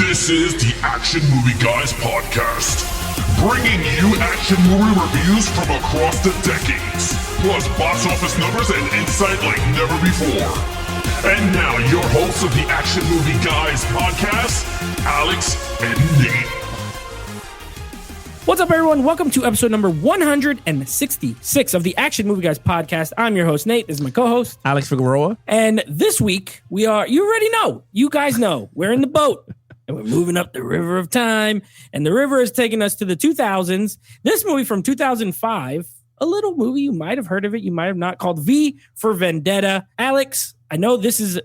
This is the Action Movie Guys podcast, bringing you action movie reviews from across the decades, plus box office numbers and insight like never before. And now, your hosts of the Action Movie Guys podcast, Alex and Nate. What's up, everyone? Welcome to episode number 166 of the Action Movie Guys podcast. I'm your host, Nate. This is my co-host, Alex Figueroa. And this week, you already know, you guys know, we're in the boat. And we're moving up the river of time. And the river is taking us to the 2000s. This movie from 2005, a little movie, you might have heard of it, you might have not, called V for Vendetta. Alex, I know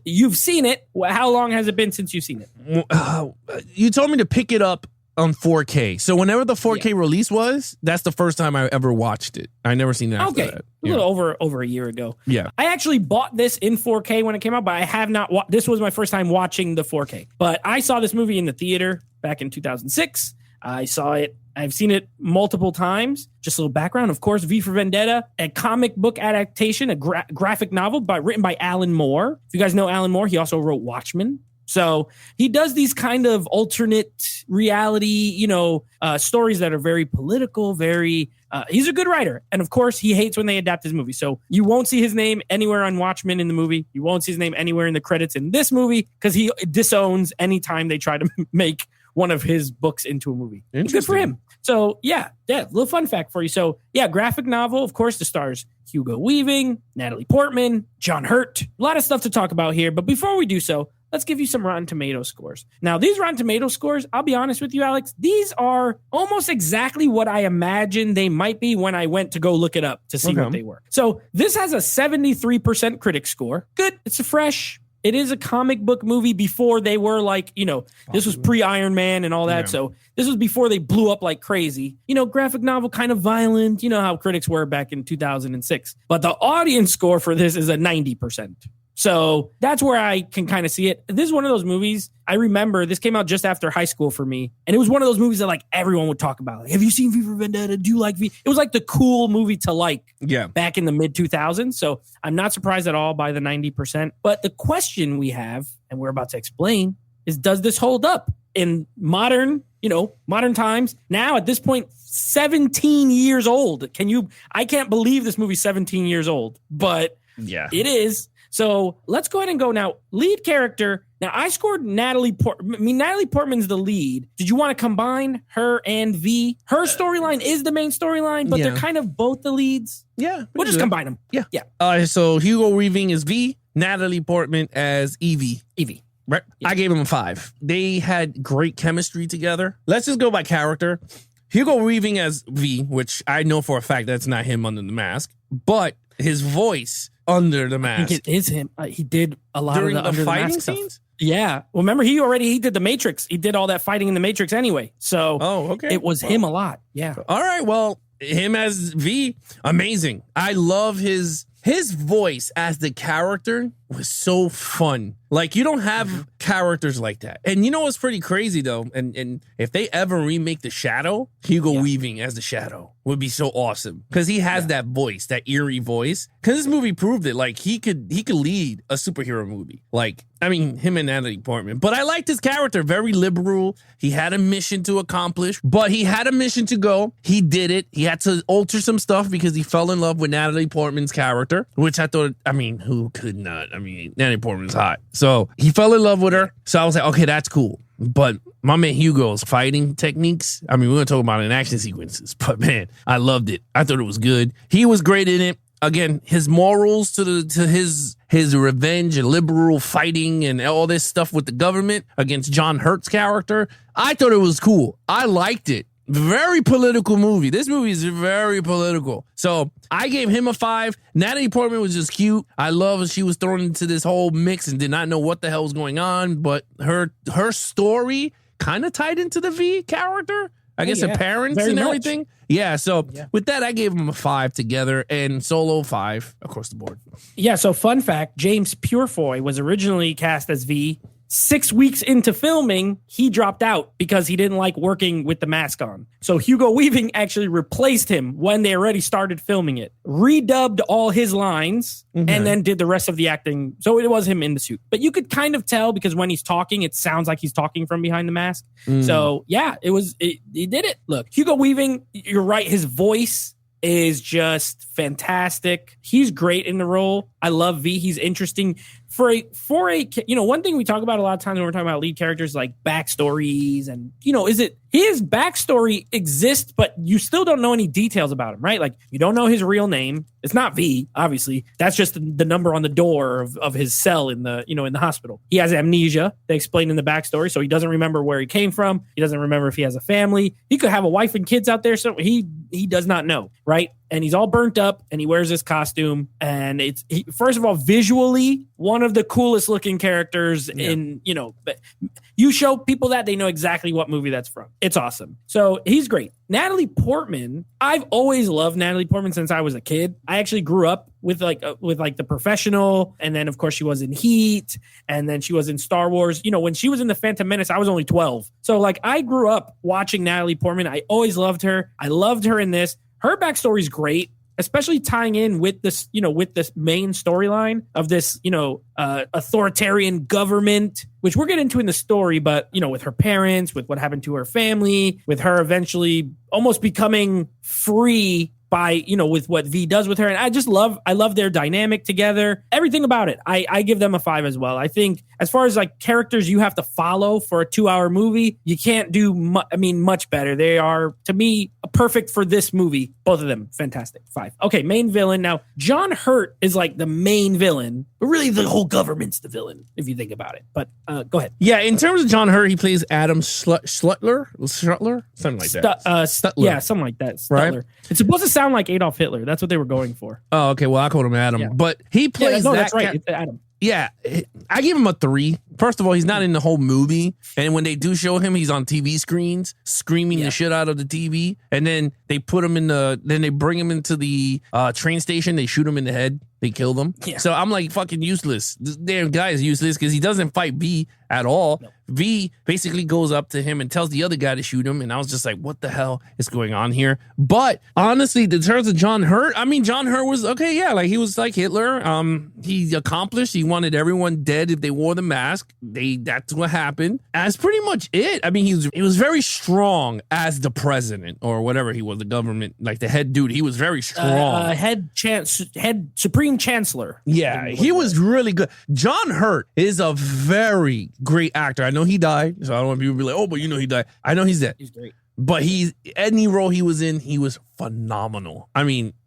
you've seen it. How long has it been since you've seen it? You told me to pick it up on 4K. So whenever the 4K release was, that's the first time I ever watched it. I never seen it after that. A little over a year ago. Yeah. I actually bought this in 4K when it came out, but I have not this was my first time watching the 4K. But I saw this movie in the theater back in 2006. I've seen it multiple times. Just a little background. Of course, V for Vendetta, a comic book adaptation, a graphic novel written by Alan Moore. If you guys know Alan Moore, he also wrote Watchmen. So he does these kind of alternate reality, stories that are very political, he's a good writer. And of course, he hates when they adapt his movie. So you won't see his name anywhere on Watchmen in the movie. You won't see his name anywhere in the credits in this movie because he disowns anytime they try to make one of his books into a movie. Good for him. So yeah, little fun fact for you. So yeah, graphic novel, of course, the stars Hugo Weaving, Natalie Portman, John Hurt. A lot of stuff to talk about here. But before we do so, let's give you some Rotten Tomato scores. Now, these Rotten Tomato scores, I'll be honest with you, Alex, these are almost exactly what I imagined they might be when I went to go look it up to see what they were. So this has a 73% critic score. Good. It's it is a comic book movie before they were this was pre-Iron Man and all that. Yeah. So this was before they blew up like crazy. Graphic novel, kind of violent. You know how critics were back in 2006. But the audience score for this is a 90%. So that's where I can kind of see it. This is one of those movies, I remember this came out just after high school for me. And it was one of those movies that everyone would talk about. Have you seen V for Vendetta? Do you like V? It was like the cool movie to like back in the mid 2000s. So I'm not surprised at all by the 90%. But the question we have, and we're about to explain, is does this hold up in modern times? Now at this point, 17 years old. I can't believe this movie's 17 years old, but it is. So let's go ahead and go now. Lead character. Now I scored Natalie Portman. Natalie Portman's the lead. Did you want to combine her and V? Her storyline is the main storyline, but they're kind of both the leads. Yeah. We'll just combine them. Yeah. So Hugo Weaving is V, Natalie Portman as Evie. Right. Yeah. I gave them a 5. They had great chemistry together. Let's just go by character. Hugo Weaving as V, which I know for a fact that's not him under the mask, but his voice under the mask. I think it is him. He did a lot during of the under fighting the mask scenes. Stuff. Yeah. Well, remember he did the Matrix. He did all that fighting in the Matrix anyway. So it was him a lot. Yeah. All right. Well, him as V, amazing. I love his voice as the character was so fun. Like, you don't have characters like that. And you know what's pretty crazy, though? And if they ever remake The Shadow, Hugo Weaving as The Shadow would be so awesome. Because he has that voice, that eerie voice. Because this movie proved it. Like, he could lead a superhero movie. Like, him and Natalie Portman. But I liked his character. Very liberal. He had a mission to accomplish. But he had a mission to go. He did it. He had to alter some stuff because he fell in love with Natalie Portman's character. Which I thought, who could not? Natalie Portman's hot. So he fell in love with her. So I was like, okay, that's cool. But my man Hugo's fighting techniques, we're going to talk about it in action sequences. But man, I loved it. I thought it was good. He was great in it. Again, his morals to his revenge and liberal fighting and all this stuff with the government against John Hurt's character. I thought it was cool. I liked it. Very political movie. This movie is very political. So I gave him a 5. Natalie Portman was just cute. I love she was thrown into this whole mix and did not know what the hell was going on. But her story kind of tied into the V character. I guess her parents very and everything. Much. Yeah, so with that, I gave them a 5 together and Solo 5 across the board. Yeah, so fun fact, James Purefoy was originally cast as V 6 weeks into filming, he dropped out because he didn't like working with the mask on. So Hugo Weaving actually replaced him when they already started filming it, redubbed all his lines, and then did the rest of the acting. So it was him in the suit. But you could kind of tell because when he's talking, it sounds like he's talking from behind the mask. So yeah, he did it. Look, Hugo Weaving, you're right. His voice is just fantastic. He's great in the role. I love V. He's interesting for a one thing we talk about a lot of times when we're talking about lead characters, like backstories, and is it his backstory exists, but you still don't know any details about him, right? Like you don't know his real name. It's not V, obviously. That's just the number on the door of his cell in the in the hospital. He has amnesia. They explain in the backstory, so he doesn't remember where he came from. He doesn't remember if he has a family. He could have a wife and kids out there, so he does not know, right? And he's all burnt up, and he wears this costume, and first of all, visually, one of the coolest looking characters in, you show people that, they know exactly what movie that's from. It's awesome. So he's great. Natalie Portman, I've always loved Natalie Portman since I was a kid. I actually grew up with The Professional, and then of course she was in Heat, and then she was in Star Wars. When she was in The Phantom Menace, I was only 12. So I grew up watching Natalie Portman. I always loved her. I loved her in this. Her backstory is great, especially tying in with this, with this main storyline of this, authoritarian government, which we'll get into in the story, but, with her parents, with what happened to her family, with her eventually almost becoming free by, with what V does with her. And I love their dynamic together. Everything about it. I give them a 5 as well. I think as far as characters you have to follow for a 2-hour movie, you can't do much better. They are, to me, perfect for this movie. Both of them, fantastic. 5. Okay, main villain. Now, John Hurt is the main villain, but really the whole government's the villain, if you think about it. But go ahead. Yeah, in terms of John Hurt, he plays Adam Schluttler? Something like that. Stutler. Yeah, something like that. Stutler. Right? It's supposed to sound like Adolf Hitler. That's what they were going for. Oh, okay. Well, I called him Adam. Yeah. But he plays that's right. It's Adam. Yeah, I give him a 3. First of all, he's not in the whole movie. And when they do show him, he's on TV screens, screaming the shit out of the TV. And then they put him then they bring him into the train station. They shoot him in the head. They killed him. Yeah. So I'm fucking useless. This damn guy is useless because he doesn't fight V at all. No. V basically goes up to him and tells the other guy to shoot him. And I was just like, what the hell is going on here? But honestly, in terms of John Hurt, John Hurt was okay. Yeah, he was like Hitler. He accomplished. He wanted everyone dead if they wore the mask. That's what happened. That's pretty much it. He was very strong as the president or whatever he was, the government, the head dude. He was very strong. Head Supreme Chancellor. Yeah, he was really good. John Hurt is a very great actor. I know he died, so I don't want people to be like, oh, but he died. I know he's dead. He's great. But any role he was in, he was phenomenal.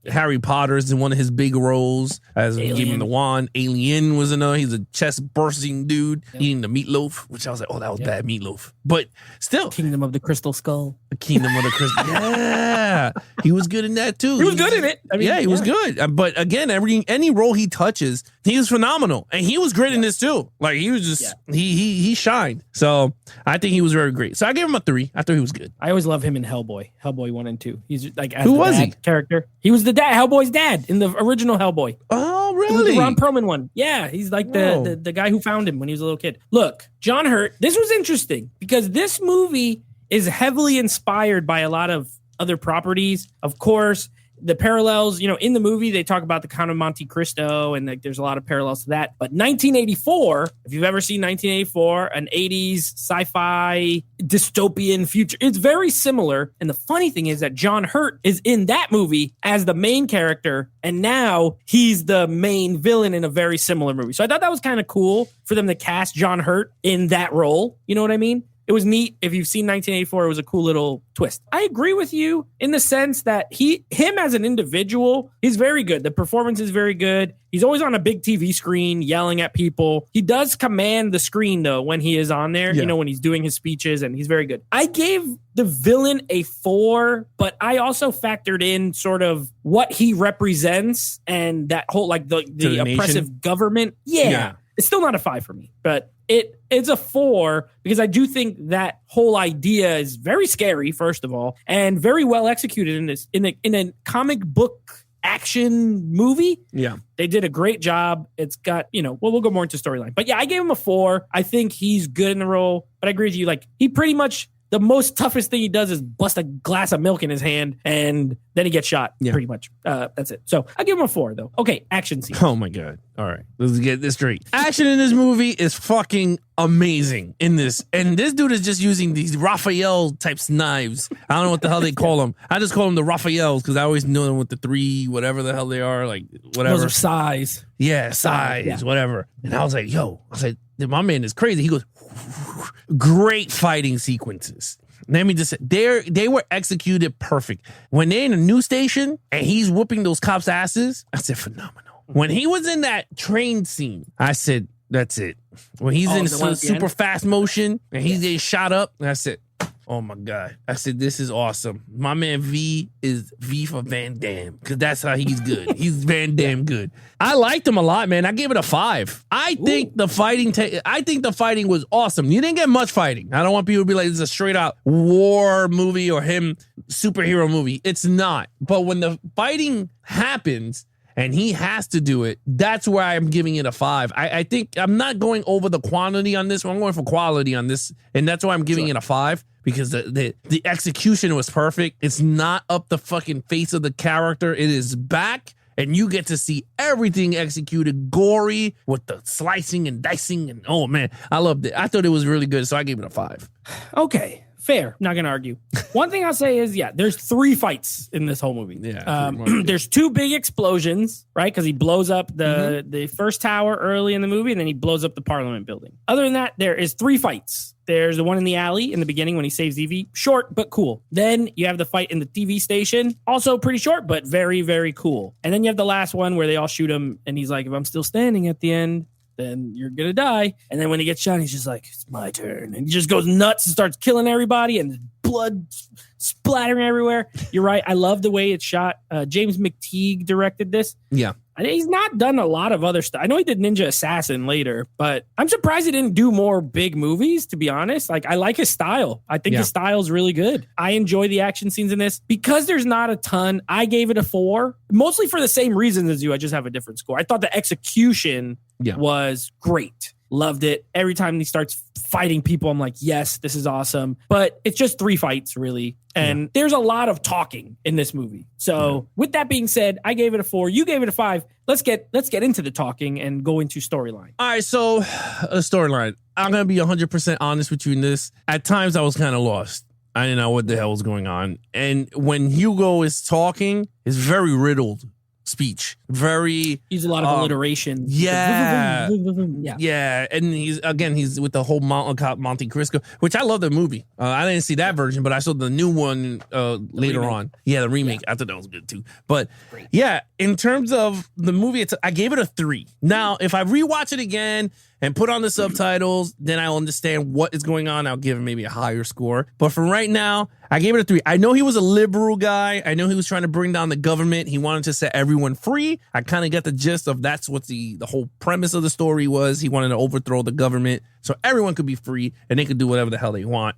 Harry Potter is in one of his big roles as gave him the wand. Alien was another. He's a chest bursting dude eating the meatloaf, which I was like, oh, that was bad meatloaf. But still, Kingdom of the Crystal Skull. The Kingdom of the Crystal. Yeah, he was good in that too. He was good in it. He was good. But again, any role he touches, he was phenomenal, and he was great in this too. He was just he shined. So I think he was very great. So I gave him a 3. I thought he was good. I always love him in Hellboy 1 and 2. He's as who was he? Character. He was the dad, Hellboy's dad in the original Hellboy. Oh, really? The Ron Perlman one. Yeah, he's the guy who found him when he was a little kid. Look, John Hurt. This was interesting because this movie is heavily inspired by a lot of other properties. Of course, the parallels, in the movie, they talk about the Count of Monte Cristo, and there's a lot of parallels to that. But 1984, if you've ever seen 1984, an 80s sci-fi dystopian future, it's very similar. And the funny thing is that John Hurt is in that movie as the main character, and now he's the main villain in a very similar movie. So I thought that was kind of cool for them to cast John Hurt in that role. You know what I mean? It was neat. If you've seen 1984, it was a cool little twist. I agree with you in the sense that him as an individual, he's very good. The performance is very good. He's always on a big TV screen yelling at people. He does command the screen, though, when he is on there, when he's doing his speeches, and he's very good. I gave the villain a 4, but I also factored in sort of what he represents and that whole, the oppressive government. Yeah. It's still not a 5 for me, but it's a 4 because I do think that whole idea is very scary, first of all, and very well executed in a comic book action movie. Yeah. They did a great job. It's got, we'll go more into storyline. But yeah, I gave him a 4. I think he's good in the role. But I agree with you. Like, he pretty much, the most toughest thing he does is bust a glass of milk in his hand, and then he gets shot, pretty much. That's it. So I give him a 4, though. Okay, action scene. Oh, my God. All right, let's get this straight. Action in this movie is fucking amazing in this. And this dude is just using these Raphael types knives. I don't know what the hell they call them. I just call them the Raphaels because I always know them with the 3, whatever the hell they are, like whatever. Those are size. Yeah, size, whatever. And I was like, my man is crazy. He goes, great fighting sequences. Let me just say, they were executed perfect. When they're in a news station and he's whooping those cops' asses, I said, phenomenal. When he was in that train scene, I said, that's it. When he's in super fast motion and he's getting shot up, I said, oh my God. I said, this is awesome. My man V is V for Van Damme because that's how he's good. He's Van Damme good. I liked him a lot, man. I gave it a 5. I think the fighting was awesome. You didn't get much fighting. I don't want people to be like, this is a straight out war movie or him superhero movie. It's not. But when the fighting happens and he has to do it, that's where I'm giving it a 5. I think I'm not going over the quantity on this one. I'm going for quality on this. And that's why I'm giving it a 5. Because the execution was perfect. It's not up the fucking face of the character. It is back, and you get to see everything executed gory with the slicing and dicing. And oh, man, I loved it. I thought it was really good, so I gave it a 5. Okay, fair. Not going to argue. One thing I'll say is, there's 3 fights in this whole movie. Yeah, there's 2 big explosions, right? Because he blows up the first tower early in the movie, and then he blows up the Parliament building. Other than that, there is 3 fights. There's the one in the alley in the beginning when he saves Evie. Short, but cool. Then you have the fight in the TV station. Also pretty short, but very, very cool. And then you have the last one where they all shoot him. And he's like, if I'm still standing at the end, then you're going to die. And then when he gets shot, he's just like, it's my turn. And he just goes nuts and starts killing everybody and blood splattering everywhere. You're right. I love the way it's shot. James McTeague directed this. Yeah. He's not done a lot of other stuff. I know he did Ninja Assassin later, but I'm surprised he didn't do more big movies, to be honest. Like, I like his style. I think his style is really good. I enjoy the action scenes in this. Because there's not a ton, I gave it a 4, mostly for the same reasons as you. I just have a different score. I thought the execution was great. Loved it. Every time he starts fighting people, I'm like, yes, this is awesome. But it's just 3 fights, really. And there's a lot of talking in this movie. So with that being said, I gave it a 4. You gave it a 5. Let's get into the talking and go into storyline. All right, so a storyline. I'm going to be 100% honest with you in this. At times, I was kind of lost. I didn't know what the hell was going on. And when Hugo is talking, it's very riddled speech. Very use a lot of alliteration. Yeah. And he's with the whole Monte Cristo, which I love the movie. I didn't see that version, but I saw the new one later on. Yeah, the remake. I thought that was good too. But in terms of the movie, I gave it a 3. Now, if I rewatch it again and put on the subtitles, then I'll understand what is going on. I'll give him maybe a higher score. But for right now, I gave it a 3. I know he was a liberal guy. I know he was trying to bring down the government. He wanted to set everyone free. I kind of get the gist of that's what the whole premise of the story was. He wanted to overthrow the government so everyone could be free and they could do whatever the hell they want.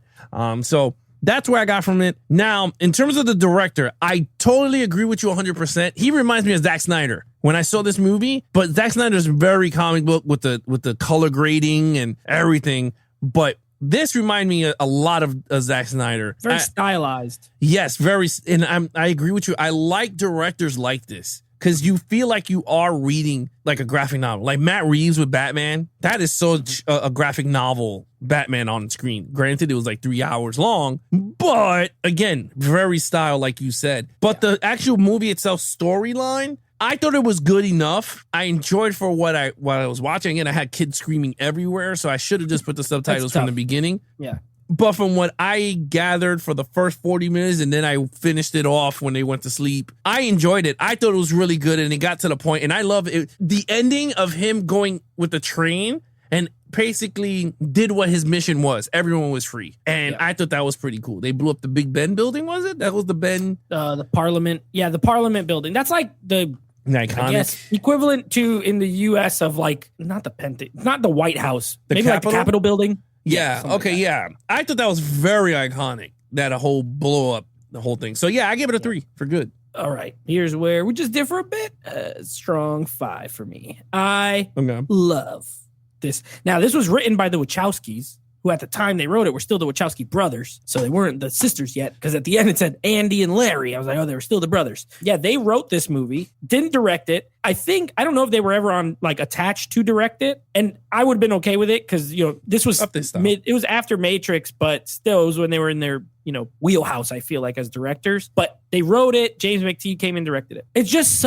So that's where I got from it. Now, in terms of the director, I totally agree with you 100%. He reminds me of Zack Snyder when I saw this movie, but Zack Snyder's very comic book with the color grading and everything. But this reminded me a lot of Zack Snyder. Very stylized. Yes, very. And I agree with you. I like directors like this because you feel like you are reading like a graphic novel. Like Matt Reeves with Batman. That is such a graphic novel Batman on screen. Granted, it was like 3 hours long, but again, very style, like you said. But the actual movie itself, storyline, I thought it was good enough. I enjoyed for what I was watching, and I had kids screaming everywhere, so I should have just put the subtitles from the beginning. Yeah. But from what I gathered for the first 40 minutes, and then I finished it off when they went to sleep, I enjoyed it. I thought it was really good, and it got to the point, and I love it. The ending of him going with the train and basically did what his mission was. Everyone was free. And I thought that was pretty cool. They blew up the Big Ben building, was it? That was the Ben? The Parliament. Yeah, the Parliament building. That's like the iconic. I guess equivalent to in the U.S. of like, not the Pentagon, not the White House. Maybe Capitol? like the Capitol building. Yeah. Okay. Like yeah. I thought that was very iconic. That a whole blow up, the whole thing. So yeah, I gave it a 3 for good. All right, here's where we just differ a bit. Strong 5 for me. I love this. Now, this was written by the Wachowskis, who at the time they wrote it were still the Wachowski brothers. So they weren't the sisters yet, because at the end it said Andy and Larry. I was like, oh, they were still the brothers. Yeah, they wrote this movie, didn't direct it. I don't know if they were ever on like attached to direct it. And I would have been okay with it because, this was it was after Matrix, but still it was when they were in their, wheelhouse, I feel like, as directors. But they wrote it. James McTee came and directed it. It's just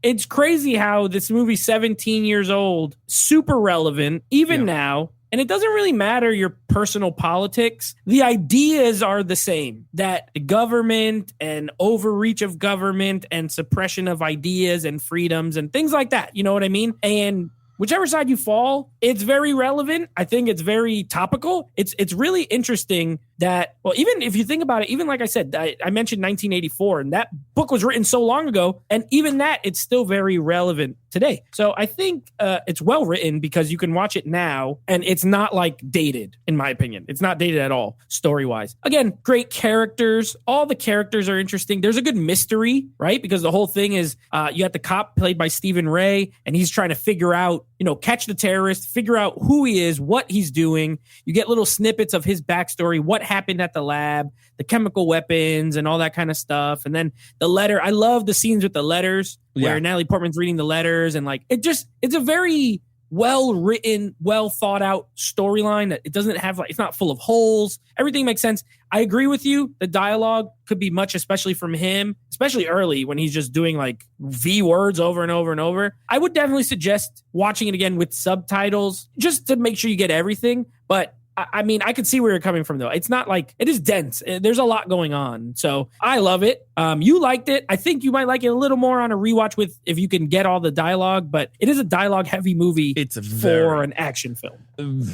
it's crazy how this movie's 17 years old, super relevant, even now. And it doesn't really matter your personal politics. The ideas are the same, that the government and overreach of government and suppression of ideas and freedoms and things like that. You know what I mean? And whichever side you fall, it's very relevant. I think it's very topical. It's really interesting that, well, even if you think about it, even like I said, I mentioned 1984, and that book was written so long ago, and even that, it's still very relevant today. So I think it's well written because you can watch it now, and it's not like dated, in my opinion. It's not dated at all, story-wise. Again, great characters. All the characters are interesting. There's a good mystery, right? Because the whole thing is you got the cop played by Stephen Ray, and he's trying to figure out, catch the terrorist, figure out who he is, what he's doing. You get little snippets of his backstory, what happened at the lab, the chemical weapons and all that kind of stuff. And then the letter. I love the scenes with the letters where Natalie Portman's reading the letters, and like it's a very well written, well thought out storyline that it doesn't have it's not full of holes. Everything makes sense. I agree with you. The dialogue could be much, especially from him, especially early when he's just doing like V words over and over and over. I would definitely suggest watching it again with subtitles just to make sure you get everything. But I mean, I could see where you're coming from, though. It's not like it is dense. There's a lot going on. So I love it. You liked it. I think you might like it a little more on a rewatch if you can get all the dialogue, but it is a dialogue heavy movie. For an action film.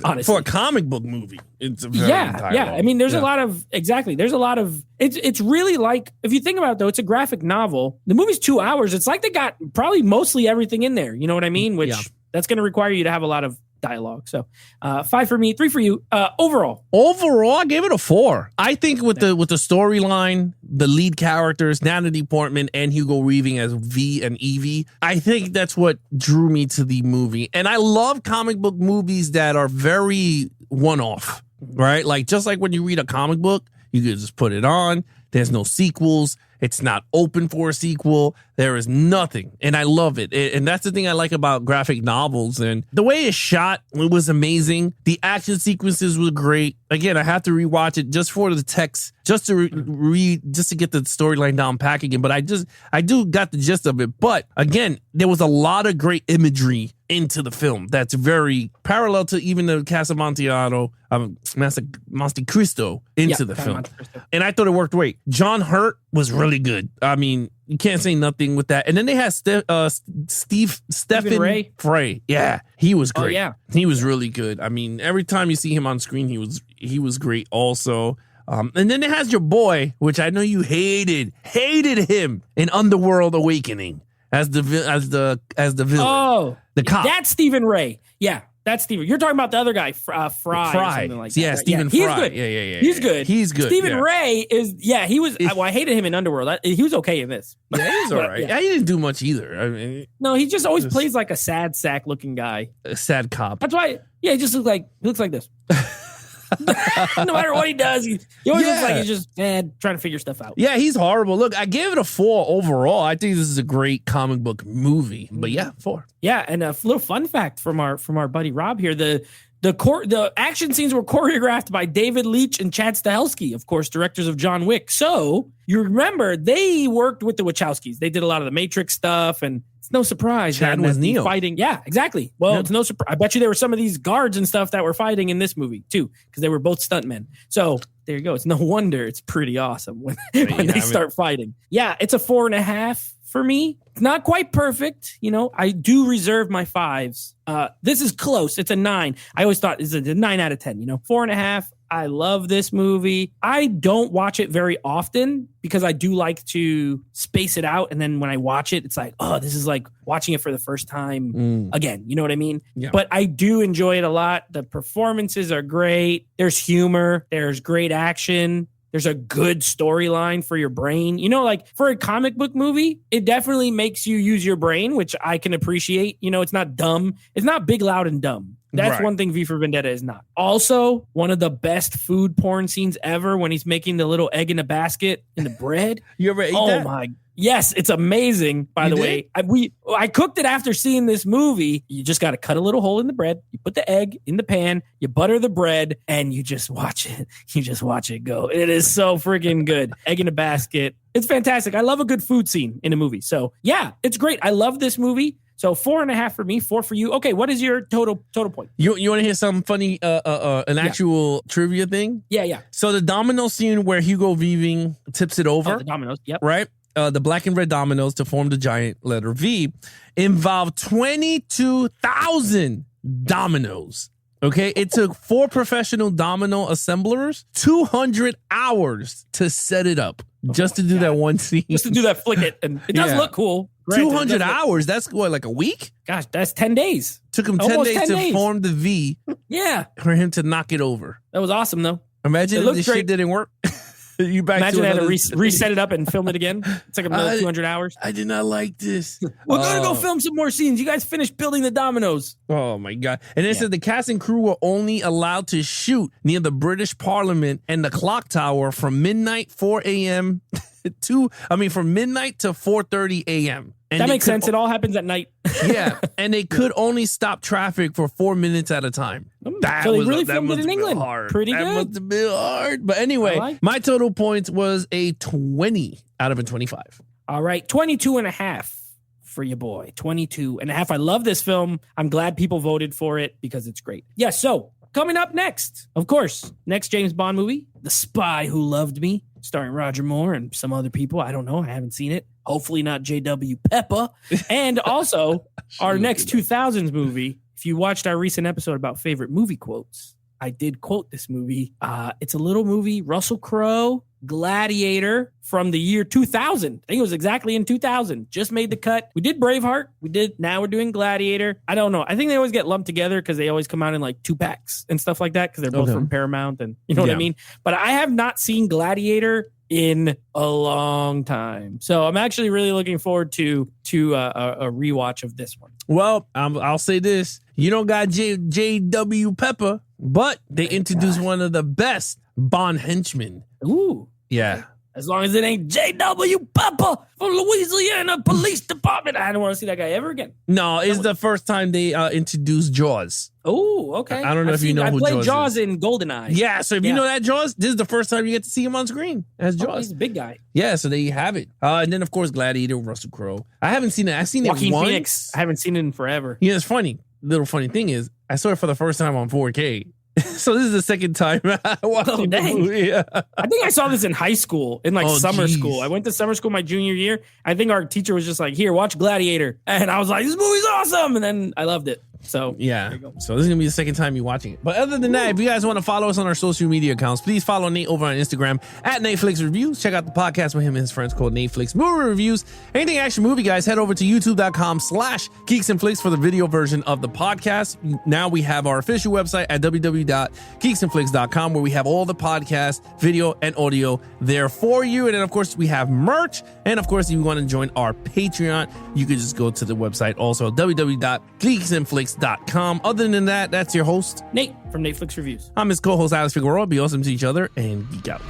Honestly. For a comic book movie. It's a very yeah. I mean, there's a lot of it's really like, if you think about it, though, it's a graphic novel. The movie's 2 hours. It's like they got probably mostly everything in there. You know what I mean? Which that's going to require you to have a lot of dialogue. So 5 for me, 3 for you. Overall, I gave it a 4. I think with the storyline, the lead characters, Natalie Portman and Hugo Weaving as V and Evie, I think that's what drew me to the movie. And I love comic book movies that are very one-off, right? Like, just like when you read a comic book, you can just put it on. There's no sequels. It's not open for a sequel. There is nothing. And I love it. And that's the thing I like about graphic novels. And the way it's shot, it was amazing. The action sequences were great. Again, I have to rewatch it just for the text, just to just to get the storyline down pat again. But I do got the gist of it. But again, there was a lot of great imagery into the film that's very parallel to even the Casa Amontillado, Monte Cristo into the film. And I thought it worked great. John Hurt was really good. I mean, you can't say nothing with that. And then they had Stephen Ray. Yeah, he was great. Oh, yeah. He was really good. I mean, every time you see him on screen, he was great also. And then it has your boy, which I know you hated him in Underworld Awakening as the villain. Oh, the cop. That's Stephen Ray. Yeah. That's Stephen. You're talking about the other guy, Fry. Or something like that. Yeah, Stephen Fry. He's good. Yeah. He's good. Stephen Ray is, he was, I hated him in Underworld. He was okay in this. Yeah, he was all right. Yeah, he didn't do much either. I mean, no, he just always plays like a sad sack looking guy. A sad cop. That's why, he just looks like this. No matter what he does, he always looks like he's just trying to figure stuff out. Yeah, he's horrible. Look, I gave it a 4 overall. I think this is a great comic book movie. But 4. Yeah, and a little fun fact from our buddy Rob here: the action scenes were choreographed by David Leitch and Chad Stahelski, of course, directors of John Wick. So you remember they worked with the Wachowskis. They did a lot of the Matrix stuff, and it's no surprise Chad was Neo fighting. Yeah, exactly. Well, it's no surprise. I bet you there were some of these guards and stuff that were fighting in this movie too, because they were both stuntmen. So there you go. It's no wonder it's pretty awesome when they start fighting. Yeah, it's a 4.5 for me. It's not quite perfect. I do reserve my 5s. This is close. It's a 9. I always thought it's a 9 out of 10. 4.5. I love this movie. I don't watch it very often because I do like to space it out. And then when I watch it, it's like, oh, this is like watching it for the first time again. You know what I mean? Yeah. But I do enjoy it a lot. The performances are great. There's humor. There's great action. There's a good storyline for your brain. You know, like for a comic book movie, it definitely makes you use your brain, which I can appreciate. You know, it's not dumb. It's not big, loud, and dumb. That's one thing V for Vendetta is not. Also, one of the best food porn scenes ever when he's making the little egg in a basket in the bread. You ever ate that? Oh my. Yes, it's amazing, by the way. I cooked it after seeing this movie. You just got to cut a little hole in the bread. You put the egg in the pan, you butter the bread, and you just watch it. You just watch it go. It is so freaking good. Egg in a basket. It's fantastic. I love a good food scene in a movie. So yeah, it's great. I love this movie. So 4.5 for me, 4 for you. Okay, what is your total point? You want to hear something funny? An actual trivia thing? Yeah. So the domino scene where Hugo Weaving tips it over. Oh, the dominoes, yep. Right? The black and red dominoes to form the giant letter V involved 22,000 dominoes. Okay, it took 4 professional domino assemblers 200 hours to set it up just to do that one scene. Just to do that, flick it, and it does look cool. 200 hours? That's what, like a week? Gosh, that's 10 days. Took him 10 days to form the V. Yeah, for him to knock it over. That was awesome, though. Imagine if this shit didn't work. You back Imagine to I had to reset it up and film it again. It's like another 200 hours. I did not like this. We're going to go film some more scenes. You guys finished building the dominoes. Oh, my God. And it said the cast and crew were only allowed to shoot near the British Parliament and the clock tower from midnight, 4 a.m. from midnight to 4:30 a.m. And that makes sense. It all happens at night. Yeah. And they could only stop traffic for 4 minutes at a time. So they really filmed it in England. Hard. Pretty good. That must have been hard. But anyway, my total points was a 20 out of a 25. All right. 22.5 for your boy. 22.5. I love this film. I'm glad people voted for it because it's great. Yeah. So coming up next, of course, next James Bond movie, The Spy Who Loved Me, starring Roger Moore and some other people. I don't know. I haven't seen it. Hopefully not J.W. Peppa. And also our next 2000s movie. If you watched our recent episode about favorite movie quotes, I did quote this movie. It's a little movie, Russell Crowe, Gladiator from the year 2000. I think it was exactly in 2000. Just made the cut. We did Braveheart. Now we're doing Gladiator. I don't know. I think they always get lumped together because they always come out in like 2 packs and stuff like that because they're both from Paramount and you know what I mean? But I have not seen Gladiator in a long time. So I'm actually really looking forward to a rewatch of this one. Well, I'll say this. You don't got J.W. Pepper, but they introduced one of the best Bond henchmen. Ooh. Yeah. As long as it ain't J.W. Pepper from Louisiana Police Department. I don't want to see that guy ever again. No, it's the first time they introduced Jaws. Oh, okay. I don't know if you know who Jaws is. I played Jaws in GoldenEye. Yeah, so if you know that Jaws, this is the first time you get to see him on screen as Jaws. He's a big guy. Yeah, so there you have it. And then, of course, Gladiator, Russell Crowe. I haven't seen it. I've seen Joaquin it once. Phoenix. I haven't seen it in forever. Yeah, it's funny. Little funny thing is, I saw it for the first time on 4K. So this is the second time I watched the movie. Yeah. I think I saw this in high school, in summer school. I went to summer school my junior year. I think our teacher was just like, here, watch Gladiator. And I was like, this movie's awesome. And then I loved it. So yeah. So this is going to be the second time you're watching it. But other than that, if you guys want to follow us on our social media accounts, please follow Nate over on Instagram at Netflix Reviews. Check out the podcast with him and his friends called Netflix Movie Reviews. Anything action movie, guys, head over to youtube.com/Geeks and Flicks for the video version of the podcast. Now we have our official website at www.geeksandflicks.com where we have all the podcast, video, and audio there for you. And then, of course, we have merch. And, of course, if you want to join our Patreon, you can just go to the website also, www.geeksandflicks.com. Other than that, that's your host, Nate from Netflix Reviews. I'm his co-host, Alex Figueroa. Be awesome to each other and geek out.